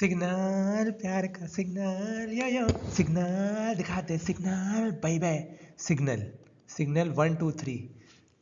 Signal प्यार का signal यो सिग्नल दिखाते signal bye bye signal signal 1 2 3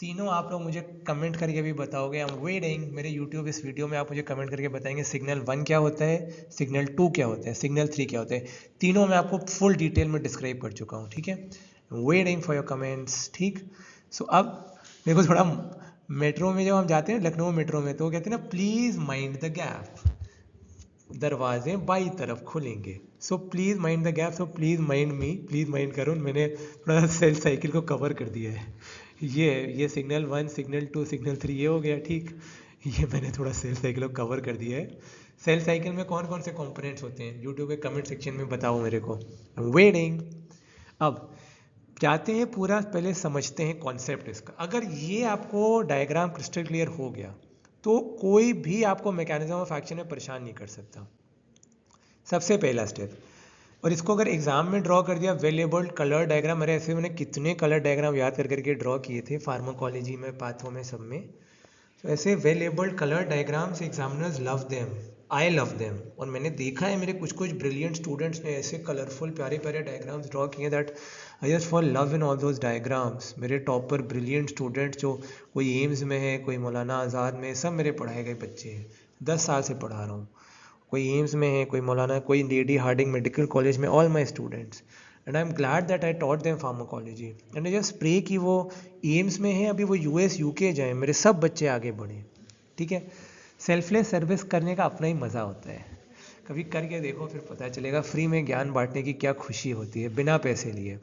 तीनों आप लोग मुझे कमेंट करके भी बताओगे। I am waiting. मेरे यूट्यूब इस वीडियो में आप मुझे कमेंट करके बताएंगे सिग्नल 1 क्या होता है, सिग्नल 2 क्या होता है, सिग्नल 3 क्या होता है। तीनों मैं आपको फुल डिटेल में डिस्क्राइब कर चुका हूँ, ठीक है। वेटिंग फॉर योर कमेंट्स, ठीक। सो अब मेरे को थोड़ा मेट्रो में जब हम जाते हैं लखनऊ मेट्रो में तो कहते हैं ना प्लीज़ माइंड द गैप, दरवाजे बाई तरफ खुलेंगे। So please mind the gap, so please mind me, please mind करो। मैंने थोड़ा सेल साइकिल को कवर कर दिया है। ये सिग्नल 1 सिग्नल 2 सिग्नल 3 ये हो गया, ठीक। ये मैंने थोड़ा सेल साइकिल को कवर कर दिया है। सेल साइकिल में कौन कौन से कंपोनेंट्स होते हैं यूट्यूब के कमेंट सेक्शन में बताओ मेरे को। वेटिंग। अब जाते हैं पूरा, पहले समझते हैं कॉन्सेप्ट इसका। अगर ये आपको डायग्राम क्रिस्टल क्लियर हो गया तो कोई भी आपको मैकेनिज्म ऑफ एक्शन में परेशान नहीं कर सकता। सबसे पहला स्टेप। और इसको अगर एग्जाम में ड्रॉ कर दिया, वेलेबल कलर डायग्राम, मेरे ऐसे मैंने कितने कलर डायग्राम याद कर करके ड्रॉ किए थे फार्माकोलॉजी में, पाथो में, सब में। तो ऐसे well abled colour diagrams examiners love them, I love them. और मैंने देखा है मेरे कुछ कुछ ब्रिलियंट स्टूडेंट्स ने ऐसे कलरफुल प्यारे प्यारे डायग्राम्स ड्रॉ किए that I just for love in all those diagrams. मेरे टॉपर ब्रिलियंट स्टूडेंट्स जो कोई एम्स में है, कोई मौलाना आज़ाद में, सब मेरे पढ़ाए गए बच्चे हैं। 10 साल से पढ़ा रहा हूँ। कोई एम्स में है, कोई मौलाना, कोई लेडी हार्डिंग मेडिकल कॉलेज में, all my students. And I am glad that I taught them pharmacology and I just pray कि वो एम्स में है, अभी वो यूएस यूके जाए, मेरे सब बच्चे आगे बढ़े, ठीक है। सेल्फलेस सर्विस करने का अपना ही मज़ा होता है। कभी करके देखो, फिर पता चलेगा फ्री में ज्ञान बांटने की क्या खुशी होती है, बिना पैसे लिए।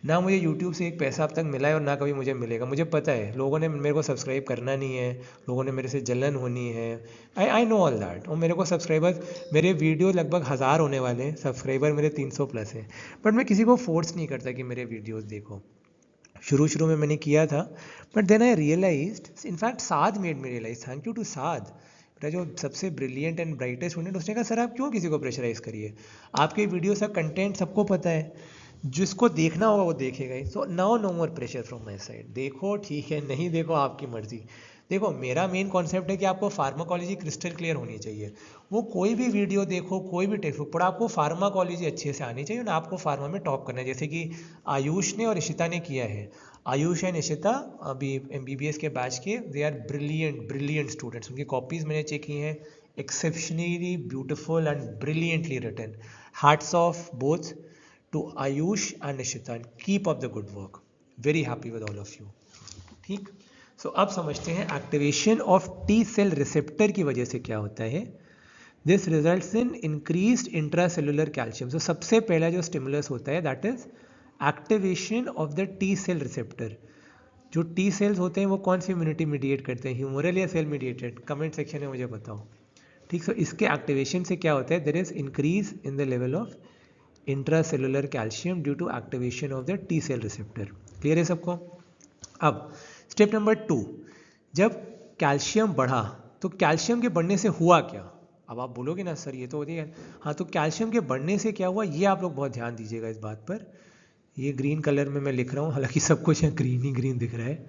ना मुझे यूट्यूब से एक पैसा अब तक मिला है और ना कभी मुझे मिलेगा। मुझे पता है लोगों ने मेरे को सब्सक्राइब करना नहीं है, लोगों ने मेरे से जलन होनी है। I know all that. और मेरे को सब्सक्राइबर्स, मेरे वीडियो लगभग 1000 होने वाले हैं, सब्सक्राइबर मेरे 300 प्लस हैं। बट मैं किसी को फोर्स नहीं करता कि मेरे वीडियोज़ देखो। शुरू शुरू में मैंने किया था, but then I realised, in fact Saad made me realise, thank you to Saad, मेरा जो सबसे ब्रिलियंट एंड ब्राइटेस्ट स्टूडेंट, उसने कहा सर आप क्यों किसी को प्रेशराइज करिए, आपके वीडियो का कंटेंट सबको पता है, जिसको देखना होगा वो देखेगा ही। So now no more pressure from my side. देखो ठीक है, नहीं देखो आपकी मर्जी। देखो मेरा मेन कॉन्सेप्ट है कि आपको फार्माकोलॉजी क्रिस्टल क्लियर होनी चाहिए। वो कोई भी वीडियो देखो, कोई भी टेक्स्ट बुक पढ़ो, आपको फार्माकोलॉजी अच्छे से आनी चाहिए ना, आपको फार्मा में टॉप करना है, जैसे कि आयुष ने और इशिता ने किया है। आयुष एंड इशिता अभी MBBS के बैच के, they are brilliant brilliant students. उनकी कॉपीज़ मैंने चेक की हैं, exceptionally beautiful and brilliantly written. Hats off both to Ayush and Ishita, keep up the good work. Very happy with all of you, ठीक। So अब समझते हैं activation of T cell receptor की वजह से क्या होता है। This results in increased intracellular calcium. So सबसे पहला जो स्टिमुलस होता है that is activation of the T cell receptor. जो टी सेल्स होते हैं वो कौन सी इम्यूनिटी मीडिएट करते हैं, ह्यूमरल या सेल मीडिएटेड? कमेंट सेक्शन में मुझे बताओ, ठीक। सो इसके एक्टिवेशन से क्या होता है, there is increase in the level of intracellular calcium due to activation of the T cell receptor. Clear है सबको? अब स्टेप नंबर 2, जब कैल्शियम बढ़ा तो कैल्शियम के बढ़ने से हुआ क्या? अब आप बोलोगे ना सर ये तो होती है, हाँ, तो कैल्शियम के बढ़ने से क्या हुआ ये आप लोग बहुत ध्यान दीजिएगा इस बात पर। ये ग्रीन कलर में मैं लिख रहा हूँ, हालांकि सब कुछ यहाँ ग्रीन ही ग्रीन दिख रहा है।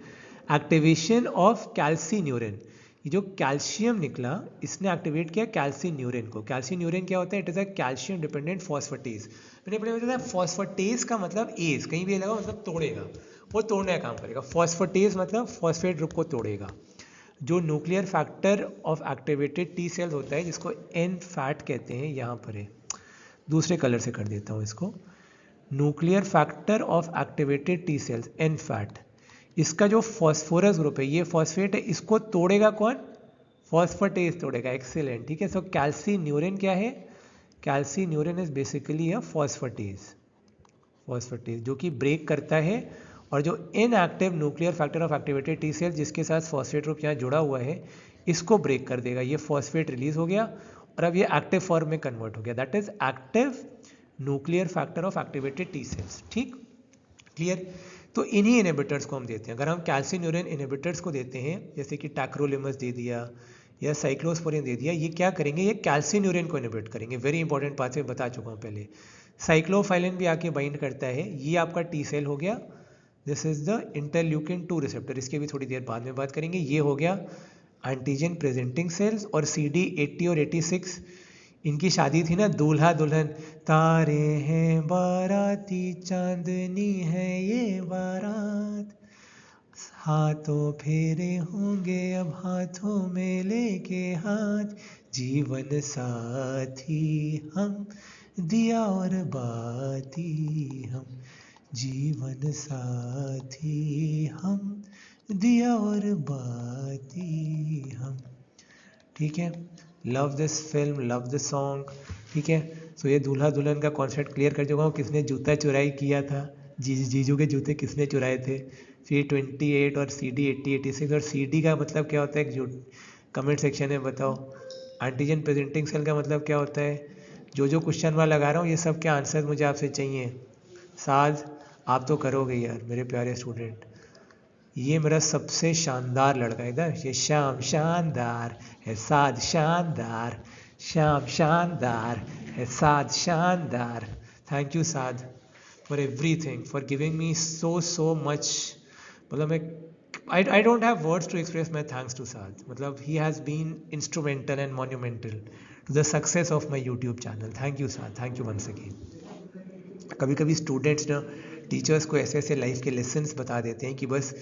Activation of calcineurin. ये जो कैल्शियम निकला इसने एक्टिवेट किया कैल्सीन्यूरिन को। कैल्सीन्यूरिन क्या होता है? It is a calcium dependent phosphatase. मैंने पहले बताया फॉस्फेटेज का मतलब एज कहीं भी लगा मतलब तोड़ेगा, वो तोड़ने का काम करेगा। फॉस्फेटेज मतलब फॉस्फेट ग्रुप को तोड़ेगा। जो nuclear factor of activated T sales होता है जिसको एन फैट कहते हैं, यहाँ पर है, दूसरे कलर से कर देता हूँ इसको। Nuclear factor of activated T cells, NFAT, इसका जो फॉस्फोरस ग्रुप है, ये फॉस्फेट है, इसको तोड़ेगा कौन? फॉस्फेटेज तोड़ेगा। एक्सीलेंट, ठीक है। सो कैल्सीन्यूरिन क्या है? Calcineurin is basically a phosphatase, phosphatase जो कि ब्रेक करता है। और जो inactive nuclear factor of activated T cell जिसके साथ फॉस्फेट ग्रुप यहाँ जुड़ा हुआ है, इसको ब्रेक कर देगा। ये फॉस्फेट रिलीज हो गया और अब ये एक्टिव फॉर्म में कन्वर्ट हो गया, that is active nuclear factor of activated T sales, ठीक। क्लियर? तो इन्हीं इनहिबिटर्स को हम देते हैं। अगर हम कैल्सीन्यूरिन इनहिबिटर्स को देते हैं, जैसे कि टैक्रोलिमस दे दिया या साइक्लोस्पोरिन दे दिया, ये क्या करेंगे? ये कैल्सीन्यूरिन को इनहिबिट करेंगे। वेरी इंपॉर्टेंट बात से बता चुका हूँ पहले। साइक्लोफाइलिन भी आके बाइंड करता है, ये आपका टी सेल हो गया। This is the interleukin 2 receptor, इसके भी थोड़ी देर बाद में बात करेंगे। ये हो गया एंटीजन प्रेजेंटिंग सेल्स। और CD80 और 86 इनकी शादी थी ना, दूल्हा दुल्हन, तारे हैं बाराती चांदनी है ये बारात, हाथों फेरे होंगे अब हाथों में लेके हाथ, जीवन साथी हम दिया और बाती हम, जीवन साथी हम दिया और बाती हम। ठीक है, love this film, love this song. ठीक है, सो ये दूल्हा दुल्हन का कॉन्सेप्ट क्लियर कर चुका हूँ। किसने जूता चुराई किया था, जीजू के जूते किसने चुराए थे। फिर 28 और CD 80 86 और CD का मतलब क्या होता है, जो कमेंट सेक्शन में बताओ। एंटीजन प्रेजेंटिंग सेल का मतलब क्या होता है। जो क्वेश्चन मैं लगा रहा हूँ ये सब के आंसर मुझे आपसे चाहिए। साज आप तो करोगे यार मेरे प्यारे स्टूडेंट। ये मेरा सबसे शानदार लड़का इधर, ये शाम शानदार है, साद शानदार, शाम शानदार है, साद शानदार। Thank you Saad for everything, for giving me so much. मतलब मैं I don't have words to express my thanks to Saad. मतलब he has been instrumental and monumental to the success of my YouTube channel. Thank you Saad, thank you once again. कभी कभी students ना teachers को ऐसे ऐसे life के lessons बता देते हैं कि बस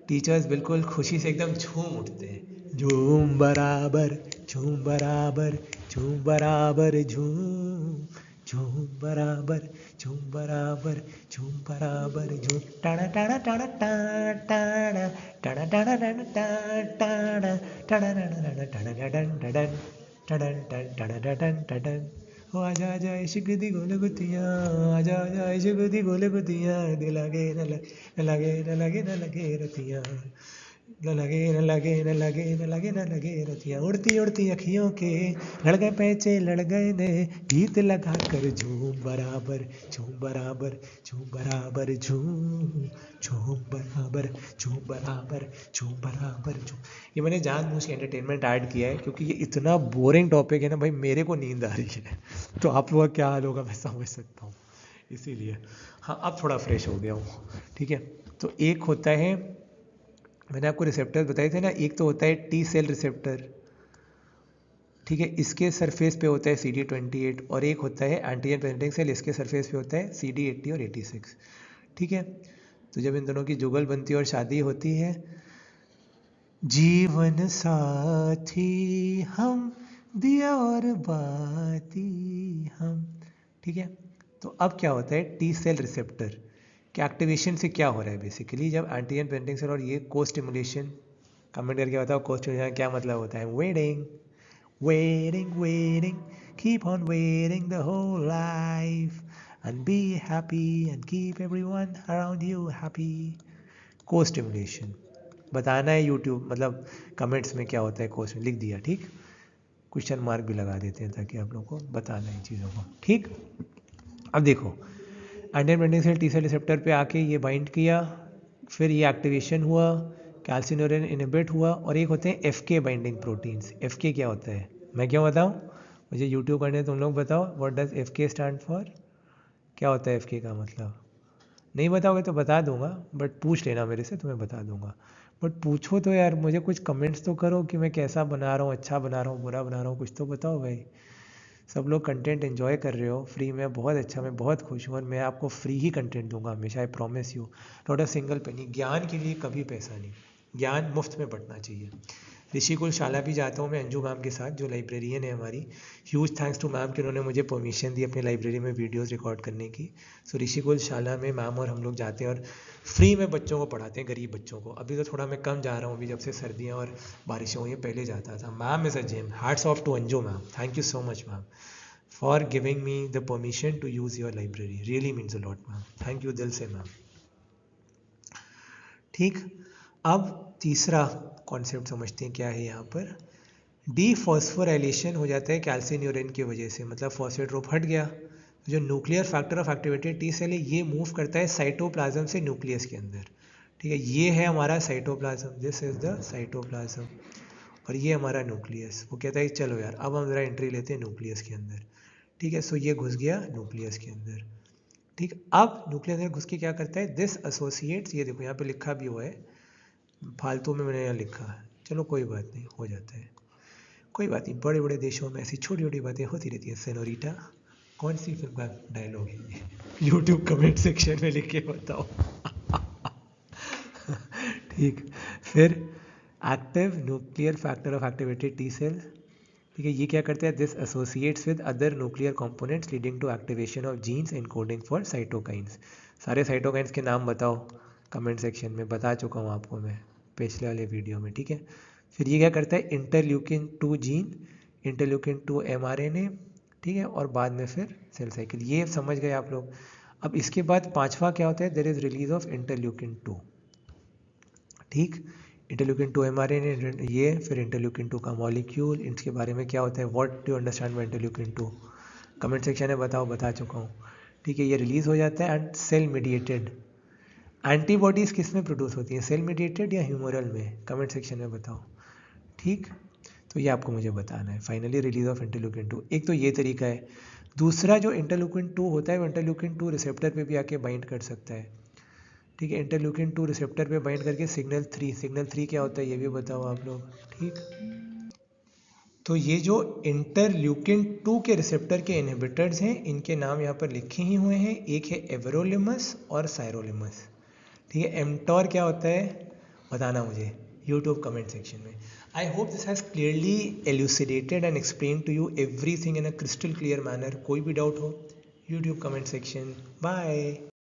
टीचर्स बिल्कुल खुशी से एकदम झूम उठते हैं। झूम बराबर झूम बराबर झूम बराबर झूम, झूम बराबर झूम बराबर झूम बराबर झूम, टाड़ा टाड़ा टाड़ा टाड़ा टाड़ा टाड़ा टाड़ा टाड़ा टाड़ा टाड़ा टाड़ा टाड़ा टाड़ा टडन टडन टडन टडन। ओ आजा आजा इश्क दी गोल गुतियाँ, आजा आजा इश्क दी गोल गुतियाँ, दिल लगे न लगे न लगे न लगे रतियाँ, न लगे न लगे न लगे न लगे न लगे रतियाँ। उड़ती उड़ती अखियों के लड़ गए पैचे लड़ गए ने, गीत लगा कर झूम बराबर झूम बराबर झूम बराबर झूम, झूम बराबर झूम बराबर झूम बराबर झूम। ये मैंने जानबूझ के एंटरटेनमेंट ऐड किया है क्योंकि ये इतना बोरिंग टॉपिक है ना भाई, मेरे को नींद आ रही है तो आप लोगों का क्या हाल होगा मैं समझ सकता हूँ, इसीलिए। हाँ अब थोड़ा फ्रेश हो गया हूँ। ठीक है, तो एक होता है, मैंने आपको रिसेप्टर बताए थे ना, एक तो होता है टी सेल रिसेप्टर। ठीक है, इसके सरफेस पे होता है CD28 और एक होता है एंटीजन प्रेजेंटिंग सेल, इसके सरफेस पे होता है CD 80 और 86। ठीक है, तो जब इन दोनों की जुगल बनती है और शादी होती है, जीवन साथी हम दिया और बाती हम। ठीक है, तो अब क्या होता है टी सेल रिसेप्टर के एक्टिवेशन से क्या हो रहा है बेसिकली, जब एंटीजन प्रेजेंटिंग सेल और ये को स्टिमुलेशन, कमेंट करके बताओ को स्टिमुलेशन क्या मतलब होता है। Waiting waiting waiting keep on waiting the whole life and be happy and keep everyone around you happy। को स्टिमुलेशन बताना है यूट्यूब, मतलब कमेंट्स में क्या होता है को, लिख दिया। ठीक, क्वेश्चन मार्क भी लगा देते हैं ताकि आप लोग को बताना है चीज़ों को। ठीक, अब देखो antigen presenting cell T cell receptor पे आके ये बाइंड किया, फिर ये एक्टिवेशन हुआ, कैल्सिन्यूरिन इनहिबिट हुआ, और एक होते हैं FK बाइंडिंग प्रोटीन्स। FK क्या होता है मैं क्यों बताऊं, मुझे यूट्यूब करने तुम लोग बताओ। What does FK stand for, क्या होता है FK का मतलब, नहीं बताओगे तो बता दूंगा, बट पूछ लेना मेरे से तो मैं बता दूंगा। बट पूछो तो यार, मुझे कुछ कमेंट्स तो करो कि मैं कैसा बना रहा हूँ, अच्छा बना रहा हूँ, बुरा बना रहा हूँ, कुछ तो बताओ भाई। सब लोग कंटेंट एंजॉय कर रहे हो फ्री में, बहुत अच्छा, मैं बहुत खुश हूँ और मैं आपको फ्री ही कंटेंट दूंगा हमेशा, I promise you, not a single penny. ज्ञान के लिए कभी पैसा नहीं, ज्ञान मुफ्त में बढ़ना चाहिए। ऋषिकुल शाला भी जाता हूँ मैं अंजू मैम के साथ, जो लाइब्रेरियन है हमारी। ह्यूज थैंक्स टू मैम कि उन्होंने मुझे परमिशन दी अपनी लाइब्रेरी में वीडियोस रिकॉर्ड करने की। सो ऋषिकुल शाला में मैम और हम लोग जाते हैं और फ्री में बच्चों को पढ़ाते हैं, गरीब बच्चों को। अभी तो थोड़ा मैं कम जा रहा हूँ, अभी जब से सर्दियाँ और बारिशें हुई हैं, पहले जाता था। Ma'am is a gem, hats off to Anju ma'am, thank you so much ma'am for giving me the permission to use your library, really means a lot ma'am, thank you दिल से मैम। ठीक, अब तीसरा कॉन्सेप्ट समझते हैं क्या है यहाँ पर। डीफॉस्फोराइलेशन हो जाता है कैल्सिन्यूरिन की वजह से, मतलब फॉस्फेट ग्रुप हट गया। जो nuclear factor of activated T cell है ये मूव करता है साइटोप्लाज्म से न्यूक्लियस के अंदर। ठीक है, ये है हमारा cytoplasm, this is the cytoplasm, और ये हमारा न्यूक्लियस। वो कहता है चलो यार अब हम ज़रा एंट्री लेते हैं न्यूक्लियस के अंदर। ठीक है, सो ये घुस गया न्यूक्लियस के अंदर। ठीक, अब न्यूक्लियस अंदर घुस के क्या करता है, दिस एसोसिएट्स, ये देखो यहाँ पे लिखा भी हुआ है, फालतू में मैंने यहाँ लिखा है, चलो कोई बात नहीं, हो जाता है। कोई बात नहीं, बड़े बड़े देशों में ऐसी छोटी छोटी बातें होती रहती है सेनोरिटा। कौन सी फिल्म का डायलॉग है ये? यूट्यूब कमेंट सेक्शन में लिख के बताओ। ठीक। फिर active nuclear factor of activated T cell, ठीक है, ये क्या करते हैं? This associates with other nuclear components leading to activation of genes encoding for cytokines. सारे साइटोकाइंस के नाम बताओ कमेंट सेक्शन में, बता चुका हूँ आपको मैं पिछले वाले वीडियो में, ठीक है। फिर ये क्या करता है? इंटरल्यूकिन 2 जीन, इंटरल्यूकिन 2 mRNA, ठीक है, और बाद में फिर सेल साइकिल। ये समझ गए आप लोग। अब इसके बाद पांचवा क्या होता है? There is release of interleukin 2, ठीक। इंटरल्यूकिन 2 mRNA, ये फिर इंटरल्यूकिन 2 का मॉलिक्यूल, इनके बारे में क्या होता है? What do you understand by interleukin 2? Comment section में बताओ, बता चुका हूँ, ठीक है। ये रिलीज हो जाता है एंड सेल मीडिएटेड। एंटीबॉडीज किस में प्रोड्यूस होती हैं? सेल मीडिएटेड या ह्यूमरल में? कमेंट सेक्शन में बताओ, ठीक। तो ये आपको मुझे बताना है। फाइनली रिलीज ऑफ इंटरल्यूकिन 2, एक तो ये तरीका है। दूसरा जो इंटरल्यूकिन 2 होता है वो इंटरल्यूकिन 2 रिसेप्टर पे भी आके बाइंड कर सकता है, ठीक है। इंटरल्यूकिन 2 रिसेप्टर पे बाइंड करके सिग्नल 3, सिग्नल 3 क्या होता है ये भी बताओ आप लोग, ठीक। तो ये जो इंटरल्यूकिन 2 के रिसेप्टर के इनहिबिटर्स हैं, इनके नाम यहाँ पर लिखे ही हुए हैं। एक है एवरोलिमस और साइरोलिमस, ठीक है। एमटॉर क्या होता है बताना मुझे यूट्यूब कमेंट सेक्शन में। I hope this has clearly elucidated and explain to you everything in a crystal clear manner. कोई भी डाउट हो यूट्यूब कमेंट सेक्शन। बाय।